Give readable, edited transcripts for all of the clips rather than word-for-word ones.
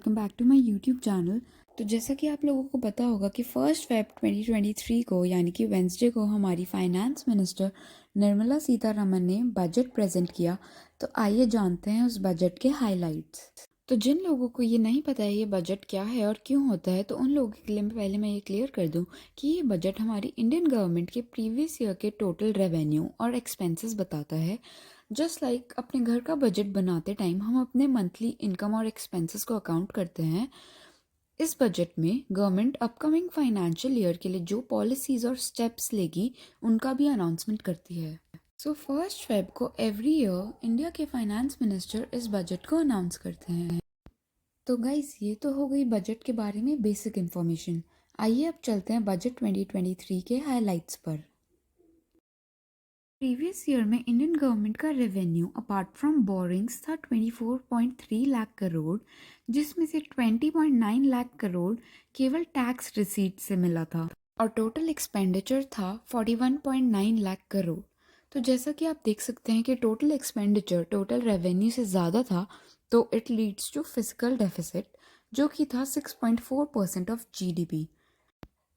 Welcome back to my YouTube channel. तो जैसा कि आप लोगों को पता होगा कि 1 फ़रवरी 2023 को यानी कि वेंसडे को हमारी फाइनेंस मिनिस्टर निर्मला सीतारमण ने बजट प्रेजेंट किया। तो आइए जानते हैं उस बजट के हाइलाइट्स। तो जिन लोगों को ये नहीं पता है ये बजट क्या है और क्यों होता है, तो उन लोगों के लिए पहले मैं ये क्लियर कर दूं कि ये बजट हमारी इंडियन गवर्नमेंट के प्रीवियस ईयर के टोटल रेवेन्यू और एक्सपेंसेस बताता है। जस्ट लाइक अपने घर का बजट बनाते टाइम हम अपने मंथली इनकम और एक्सपेंसेस को अकाउंट करते हैं, इस बजट में गवर्नमेंट अपकमिंग फाइनेंशियल ईयर के लिए जो पॉलिसीज और स्टेप्स लेगी उनका भी अनाउंसमेंट करती है। सो 1 फ़रवरी को एवरी ईयर इंडिया के फाइनेंस मिनिस्टर इस बजट को अनाउंस करते हैं। तो गाइस, ये तो हो गई बजट के बारे में बेसिक इन्फॉर्मेशन। आइए अब चलते हैं बजट 2023 के हाइलाइट्स पर। प्रीवियस ईयर में इंडियन गवर्नमेंट का रेवेन्यू अपार्ट फ्रॉम बोरिंग्स था 24.3 लाख करोड़, जिसमें से 20.9 लाख करोड़ केवल टैक्स रिसीट से मिला था और टोटल एक्सपेंडिचर था 41.9 लाख करोड़। तो जैसा कि आप देख सकते हैं कि टोटल एक्सपेंडिचर टोटल रेवेन्यू से ज़्यादा था, तो it leads to physical deficit जो कि था 6.4% ऑफ जीडीपी।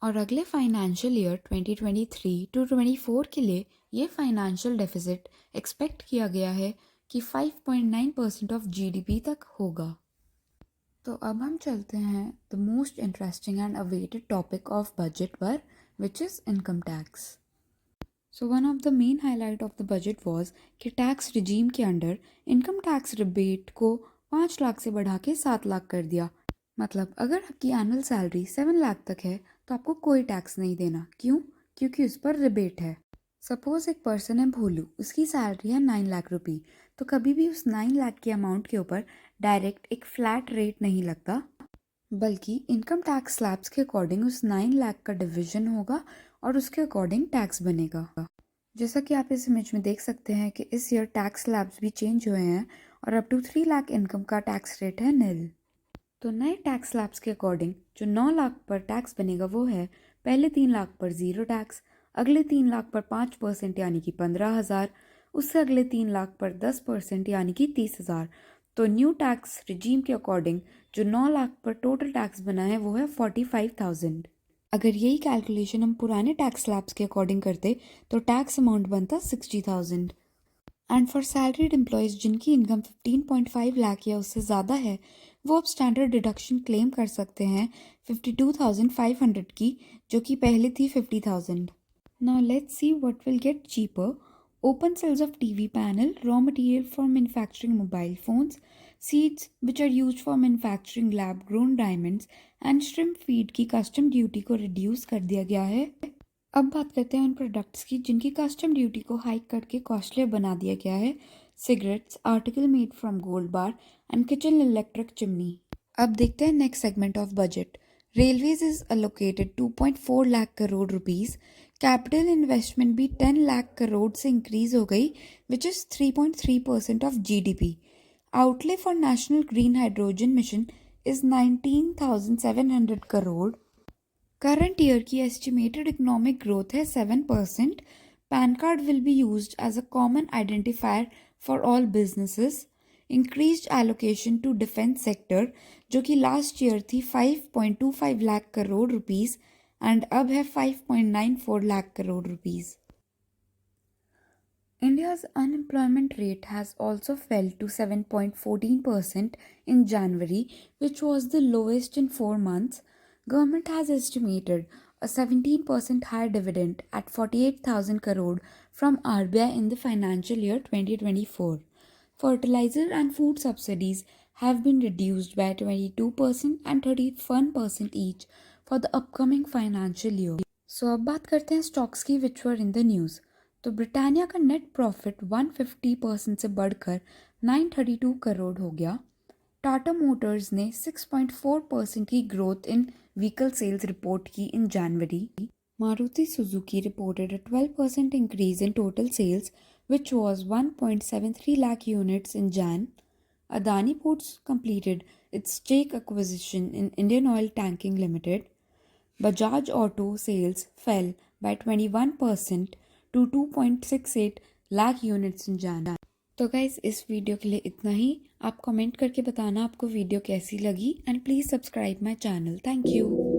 और अगले फाइनेंशियल ईयर 2023 टू 24 के लिए ये फाइनेंशियल डेफिसिट एक्सपेक्ट किया गया है कि 5.9% ऑफ जीडीपी तक होगा। तो अब हम चलते हैं the most interesting and awaited topic of budget पर, which is income tax. So one of the main highlight of the budget was कि टैक्स रिजीम के अंडर इनकम टैक्स रिबेट को 5 लाख से बढ़ा के 7 लाख कर दिया। मतलब अगर आपकी एनुअल सैलरी 7 लाख तक है तो आपको कोई टैक्स नहीं देना। क्यों? क्योंकि उस पर रिबेट है। सपोज एक पर्सन है भोलू, उसकी सैलरी है 9 लाख रुपी, तो कभी भी उस 9 लाख के अमाउंट के ऊपर डायरेक्ट एक फ्लैट रेट नहीं लगता, बल्कि इनकम टैक्स स्लैब्स के अकॉर्डिंग उस 9 लाख का डिवीजन होगा और उसके अकॉर्डिंग टैक्स बनेगा। जैसा कि आप इस इमेज में देख सकते हैं कि इस ईयर टैक्स स्लैब्स भी चेंज हुए हैं और अप टू 3 लाख इनकम का टैक्स रेट है निल। तो नए टैक्स स्लैब्स के अकॉर्डिंग जो 9 लाख पर टैक्स बनेगा वो है पहले 3 लाख पर 0 टैक्स, अगले 3 लाख पर 5% यानी कि 15,000, उससे अगले 3 लाख पर 10% यानी कि 30,000। तो न्यू टैक्स रिजीम के अकॉर्डिंग जो 9 लाख पर टोटल टैक्स बना है वो है 45,000। अगर यही कैलकुलेशन हम पुराने टैक्स स्लैब्स के अकॉर्डिंग करते तो टैक्स अमाउंट बनता 60,000। एंड फॉर सैलरीड एम्प्लॉयज़ जिनकी इनकम 15.5 लाख या उससे ज़्यादा है, वो अब स्टैंडर्ड डिडक्शन क्लेम कर सकते हैं 52,500 की, जो कि पहले थी 50,000। Now let's see what will get cheaper. Open cells of TV panel, raw material for manufacturing mobile phones, seeds which are used for manufacturing lab grown diamonds and shrimp feed की custom duty को reduce कर दिया गया है। अब बात करते हैं उन प्रोडक्ट्स की जिनकी कस्टम ड्यूटी को हाइक करके कॉस्टलियर बना दिया गया है। Cigarettes, article made from gold bar and kitchen electric chimney. अब देखते हैं next segment of budget. Railways is allocated 2.4 lakh crore rupees. Capital investment भी 10 लाख करोड़ से इंक्रीज हो गई, which is 3.3% of GDP. Outlay for national green hydrogen mission is 19,700 crore. Current year की estimated economic growth है 7%। Pan card will be used as a common identifier for all businesses. Increased allocation to defence sector जो कि last year थी 5.25 lakh crore rupees and अब है 5.94 lakh crore rupees. India's unemployment rate has also fell to 7.14% in January, which was the lowest in 4 months. Government has estimated a 17% higher dividend at 48,000 crore from RBI in the financial year 2024. Fertilizer and food subsidies have been reduced by 22% and 31% each for the upcoming financial year. So अब बात करते हैं stocks की which were in the news। तो Britannia का net profit 150% से बढ़कर 932 करोड़ हो गया। टाटा मोटर्स ने 6.4% की growth in vehicle sales report की in January. Maruti Suzuki reported a 12% increase in total sales which was 1.73 lakh units in Jan. Adani Ports completed its stake acquisition in Indian Oil Tanking Limited. Bajaj Auto sales fell by 21% to 2.68 lakh units in Jan. तो guys इस video के लिए इतना ही। आप comment करके बताना आपको video कैसी लगी and please subscribe my channel. Thank you.